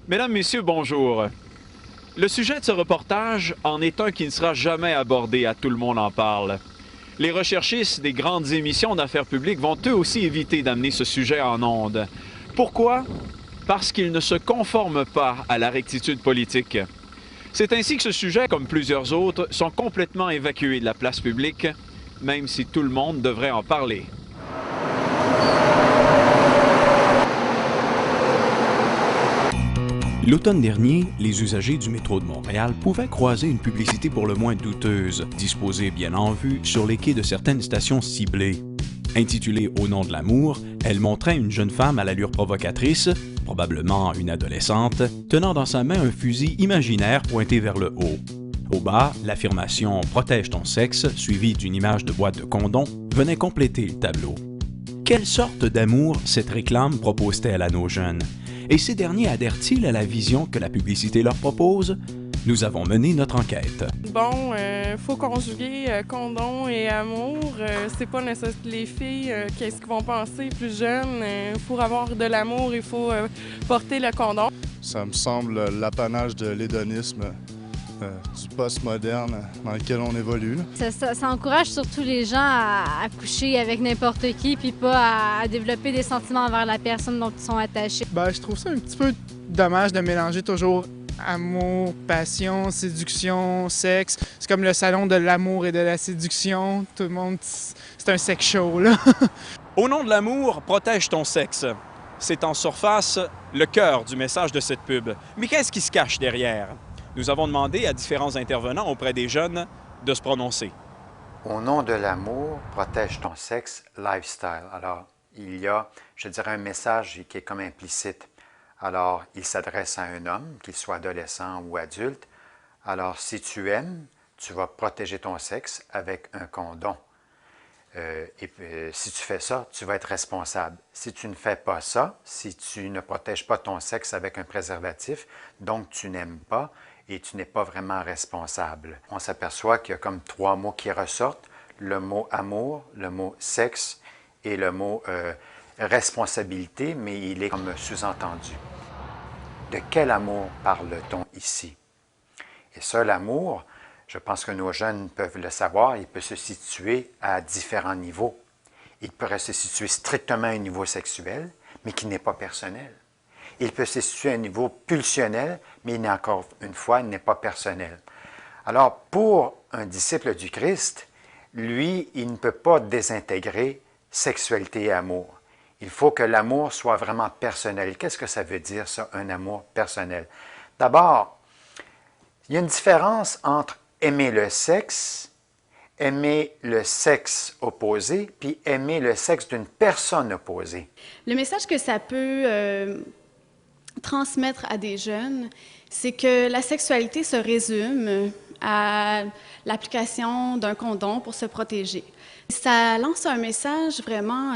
Mesdames, Messieurs, bonjour. Le sujet de ce reportage en est un qui ne sera jamais abordé à Tout le monde en parle. Les recherchistes des grandes émissions d'affaires publiques vont eux aussi éviter d'amener ce sujet en ondes. Pourquoi? Parce qu'ils ne se conforment pas à la rectitude politique. C'est ainsi que ce sujet, comme plusieurs autres, sont complètement évacués de la place publique, même si tout le monde devrait en parler. L'automne dernier, les usagers du métro de Montréal pouvaient croiser une publicité pour le moins douteuse, disposée bien en vue sur les quais de certaines stations ciblées. Intitulée « Au nom de l'amour », elle montrait une jeune femme à l'allure provocatrice, probablement une adolescente, tenant dans sa main un fusil imaginaire pointé vers le haut. Au bas, l'affirmation « Protège ton sexe », suivie d'une image de boîte de condom, venait compléter le tableau. Quelle sorte d'amour cette réclame propose-t-elle à nos jeunes? Et ces derniers adhèrent-ils à la vision que la publicité leur propose? Nous avons mené notre enquête. Bon, faut conjuguer condom et amour. C'est pas nécessaire. Les filles, qu'est-ce qu'ils vont penser plus jeunes? Pour avoir de l'amour, il faut porter le condom. Ça me semble l'apanage de l'hédonisme du post-moderne dans lequel on évolue. Ça encourage surtout les gens à coucher avec n'importe qui puis pas à développer des sentiments envers la personne dont ils sont attachés. Je trouve ça un petit peu dommage de mélanger toujours amour, passion, séduction, sexe. C'est comme le salon de l'amour et de la séduction. Tout le monde, c'est un sex show, là. Au nom de l'amour, protège ton sexe. C'est en surface le cœur du message de cette pub. Mais qu'est-ce qui se cache derrière? Nous avons demandé à différents intervenants auprès des jeunes de se prononcer. Au nom de l'amour, protège ton sexe, lifestyle. Alors, il y a, je dirais, un message qui est comme implicite. Alors, il s'adresse à un homme, qu'il soit adolescent ou adulte. Alors, si tu aimes, tu vas protéger ton sexe avec un condom. Si tu fais ça, tu vas être responsable. Si tu ne fais pas ça, si tu ne protèges pas ton sexe avec un préservatif, donc tu n'aimes pas et tu n'es pas vraiment responsable. On s'aperçoit qu'il y a comme 3 mots qui ressortent, le mot amour, le mot sexe et le mot responsabilité, mais il est comme sous-entendu. De quel amour parle-t-on ici? Et ça, l'amour, je pense que nos jeunes peuvent le savoir, il peut se situer à différents niveaux. Il pourrait se situer strictement à un niveau sexuel, mais qui n'est pas personnel. Il peut se situer à un niveau pulsionnel, mais encore une fois, il n'est pas personnel. Alors, pour un disciple du Christ, lui, il ne peut pas désintégrer sexualité et amour. Il faut que l'amour soit vraiment personnel. Qu'est-ce que ça veut dire, ça, un amour personnel? D'abord, il y a une différence entre aimer le sexe opposé, puis aimer le sexe d'une personne opposée. Le message que ça peut transmettre à des jeunes, c'est que la sexualité se résume à l'application d'un condom pour se protéger. Ça lance un message vraiment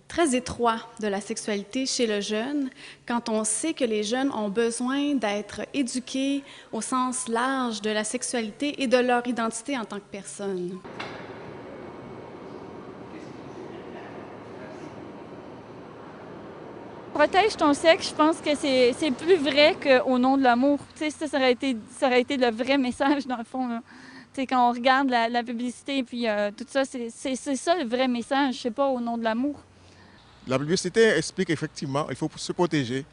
très étroit de la sexualité chez le jeune, quand on sait que les jeunes ont besoin d'être éduqués au sens large de la sexualité et de leur identité en tant que personne. Protège ton sexe, je pense que c'est plus vrai qu'au nom de l'amour. Tu sais, ça aurait été le vrai message, dans le fond, là. Tu sais, quand on regarde la publicité et puis tout ça, c'est ça le vrai message, c'est pas au nom de l'amour. La publicité explique effectivement qu'il faut se protéger,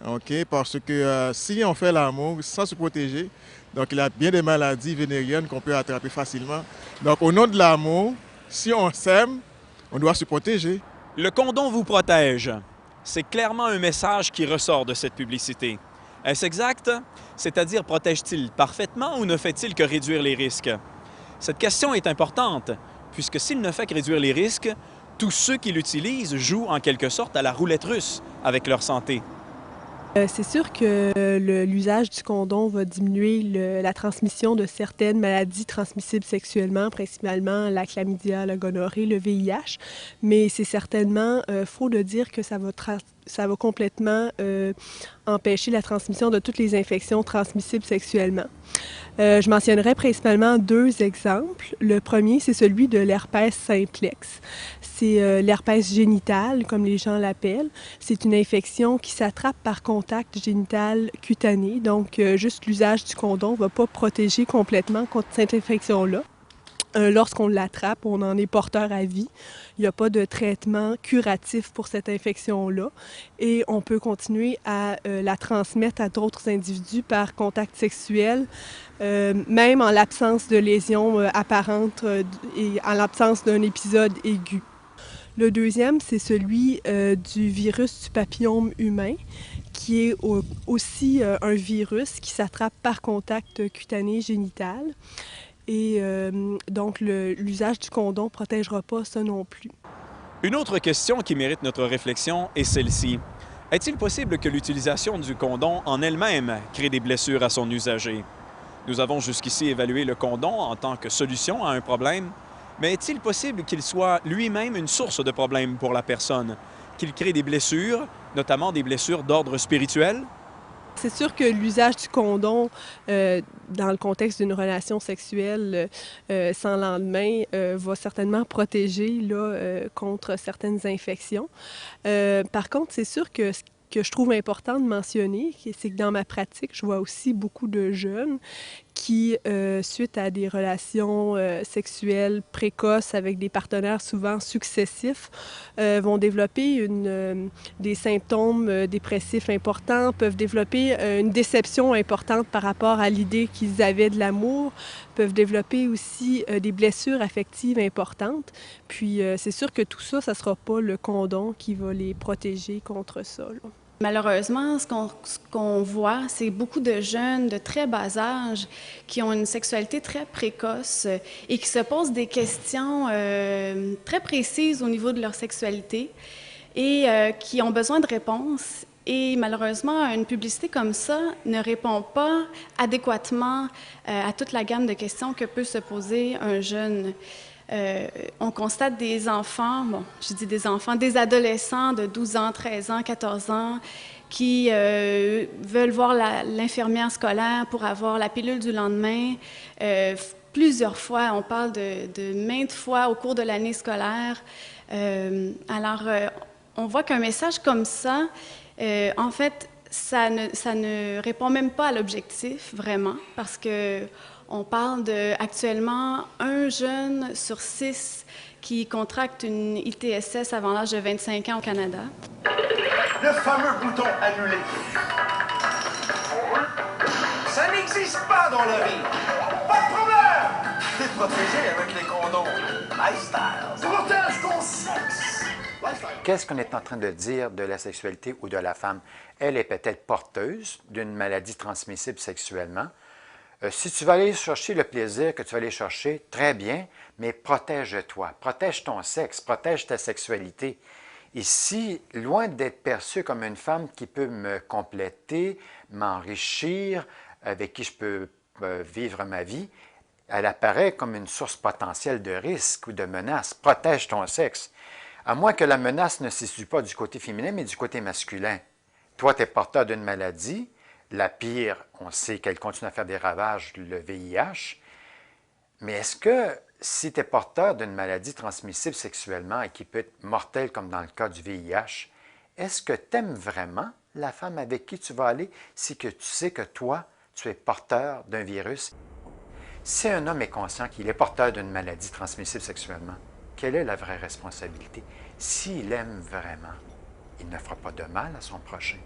okay? Parce que si on fait l'amour sans se protéger, donc il y a bien des maladies vénériennes qu'on peut attraper facilement. Donc au nom de l'amour, si on s'aime, on doit se protéger. Le condom vous protège. C'est clairement un message qui ressort de cette publicité. Est-ce exact? C'est-à-dire, protège-t-il parfaitement ou ne fait-il que réduire les risques? Cette question est importante, puisque s'il ne fait que réduire les risques, tous ceux qui l'utilisent jouent en quelque sorte à la roulette russe avec leur santé. C'est sûr que l'usage du condom va diminuer la transmission de certaines maladies transmissibles sexuellement, principalement la chlamydia, la gonorrhée, le VIH, mais c'est certainement faux de dire que ça va ça va complètement empêcher la transmission de toutes les infections transmissibles sexuellement. Je mentionnerai principalement 2 exemples. Le premier, c'est celui de l'herpès simplex. C'est l'herpès génital, comme les gens l'appellent. C'est une infection qui s'attrape par contact génital cutané. Donc, juste l'usage du condom ne va pas protéger complètement contre cette infection-là. Lorsqu'on l'attrape, on en est porteur à vie. Il n'y a pas de traitement curatif pour cette infection-là et on peut continuer à la transmettre à d'autres individus par contact sexuel, même en l'absence de lésions apparentes et en l'absence d'un épisode aigu. Le deuxième, c'est celui du virus du papillome humain, qui est aussi un virus qui s'attrape par contact cutané génital. Et donc, l'usage du condom ne protégera pas ça non plus. Une autre question qui mérite notre réflexion est celle-ci. Est-il possible que l'utilisation du condom en elle-même crée des blessures à son usager? Nous avons jusqu'ici évalué le condom en tant que solution à un problème, mais est-il possible qu'il soit lui-même une source de problème pour la personne, qu'il crée des blessures, notamment des blessures d'ordre spirituel? C'est sûr que l'usage du condom dans le contexte d'une relation sexuelle sans lendemain va certainement protéger là, contre certaines infections. Par contre, c'est sûr que ce que je trouve important de mentionner, c'est que dans ma pratique, je vois aussi beaucoup de jeunes qui, suite à des relations sexuelles précoces avec des partenaires souvent successifs, vont développer des symptômes dépressifs importants, peuvent développer une déception importante par rapport à l'idée qu'ils avaient de l'amour, peuvent développer aussi des blessures affectives importantes. Puis c'est sûr que tout ça, ça ne sera pas le condom qui va les protéger contre ça, là. Malheureusement, ce qu'on voit, c'est beaucoup de jeunes de très bas âge qui ont une sexualité très précoce et qui se posent des questions très précises au niveau de leur sexualité et qui ont besoin de réponses. Et malheureusement, une publicité comme ça ne répond pas adéquatement à toute la gamme de questions que peut se poser un jeune. On constate des enfants, bon, je dis des enfants, des adolescents de 12 ans, 13 ans, 14 ans qui veulent voir l'infirmière scolaire pour avoir la pilule du lendemain. Plusieurs fois, on parle de maintes fois au cours de l'année scolaire. Alors, on voit qu'un message comme ça, en fait, ça ne répond même pas à l'objectif, vraiment, parce que on parle actuellement 1 jeune sur 6 qui contracte une ITSS avant l'âge de 25 ans au Canada. Le fameux bouton annulé. Ça n'existe pas dans la vie. Pas de problème. T'es protégé avec les condoms. Lifestyle. Protège ton sexe. Qu'est-ce qu'on est en train de dire de la sexualité ou de la femme? Elle est peut-être porteuse d'une maladie transmissible sexuellement. Si tu vas aller chercher le plaisir que tu vas aller chercher, très bien, mais protège-toi, protège ton sexe, protège ta sexualité. Ici, loin d'être perçue comme une femme qui peut me compléter, m'enrichir, avec qui je peux vivre ma vie, elle apparaît comme une source potentielle de risque ou de menace. Protège ton sexe. À moins que la menace ne se situe pas du côté féminin, mais du côté masculin. Toi, tu es porteur d'une maladie. La pire, on sait qu'elle continue à faire des ravages, le VIH. Mais est-ce que si tu es porteur d'une maladie transmissible sexuellement et qui peut être mortelle, comme dans le cas du VIH, est-ce que tu aimes vraiment la femme avec qui tu vas aller si que tu sais que toi, tu es porteur d'un virus? Si un homme est conscient qu'il est porteur d'une maladie transmissible sexuellement, quelle est la vraie responsabilité? S'il aime vraiment, il ne fera pas de mal à son prochain.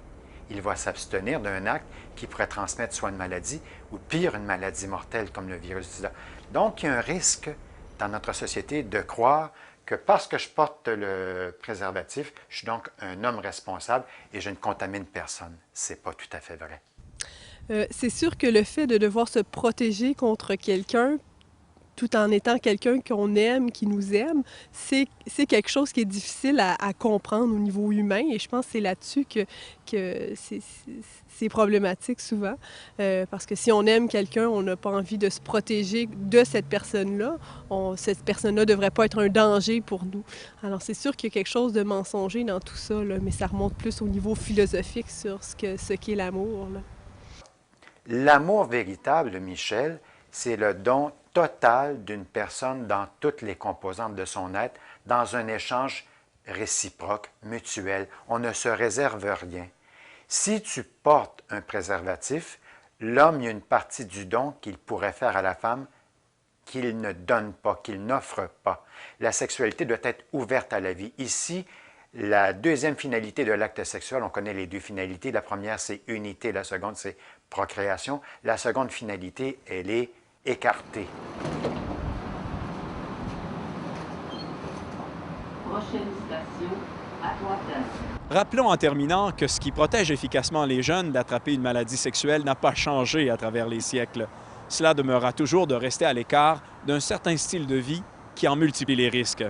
Il va s'abstenir d'un acte qui pourrait transmettre soit une maladie ou pire, une maladie mortelle comme le virus du sida. Donc, il y a un risque dans notre société de croire que parce que je porte le préservatif, je suis donc un homme responsable et je ne contamine personne. Ce n'est pas tout à fait vrai. C'est sûr que le fait de devoir se protéger contre quelqu'un tout en étant quelqu'un qu'on aime, qui nous aime, c'est quelque chose qui est difficile à comprendre au niveau humain. Et je pense que c'est là-dessus que c'est problématique souvent. Parce que si on aime quelqu'un, on n'a pas envie de se protéger de cette personne-là. Cette personne-là ne devrait pas être un danger pour nous. Alors c'est sûr qu'il y a quelque chose de mensonger dans tout ça, là, mais ça remonte plus au niveau philosophique sur ce qu'est l'amour. L'amour véritable, Michel, c'est le don total d'une personne dans toutes les composantes de son être, dans un échange réciproque, mutuel. On ne se réserve rien. Si tu portes un préservatif, l'homme, il y a une partie du don qu'il pourrait faire à la femme qu'il ne donne pas, qu'il n'offre pas. La sexualité doit être ouverte à la vie. Ici, la deuxième finalité de l'acte sexuel, on connaît les deux finalités. La première, c'est unité. La seconde, c'est procréation. La seconde finalité, elle est écartée. Prochaine station, à 3 places. Rappelons en terminant que ce qui protège efficacement les jeunes d'attraper une maladie sexuelle n'a pas changé à travers les siècles. Cela demeurera toujours de rester à l'écart d'un certain style de vie qui en multiplie les risques.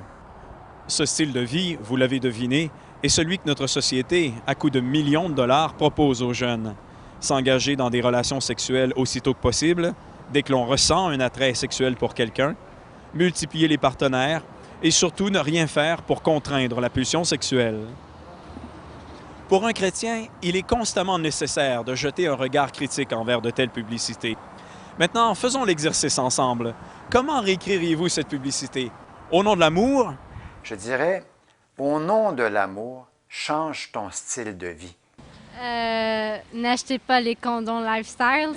Ce style de vie, vous l'avez deviné, est celui que notre société, à coût de millions de dollars, propose aux jeunes. S'engager dans des relations sexuelles aussitôt que possible, dès que l'on ressent un attrait sexuel pour quelqu'un, multiplier les partenaires et surtout ne rien faire pour contraindre la pulsion sexuelle. Pour un chrétien, il est constamment nécessaire de jeter un regard critique envers de telles publicités. Maintenant, faisons l'exercice ensemble. Comment réécririez-vous cette publicité? Au nom de l'amour? Je dirais, au nom de l'amour, change ton style de vie. N'achetez pas les condoms lifestyle.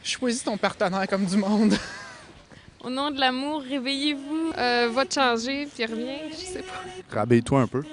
Choisis ton partenaire comme du monde. Au nom de l'amour, réveillez-vous, va te changer, puis reviens, je sais pas. Rhabille-toi un peu.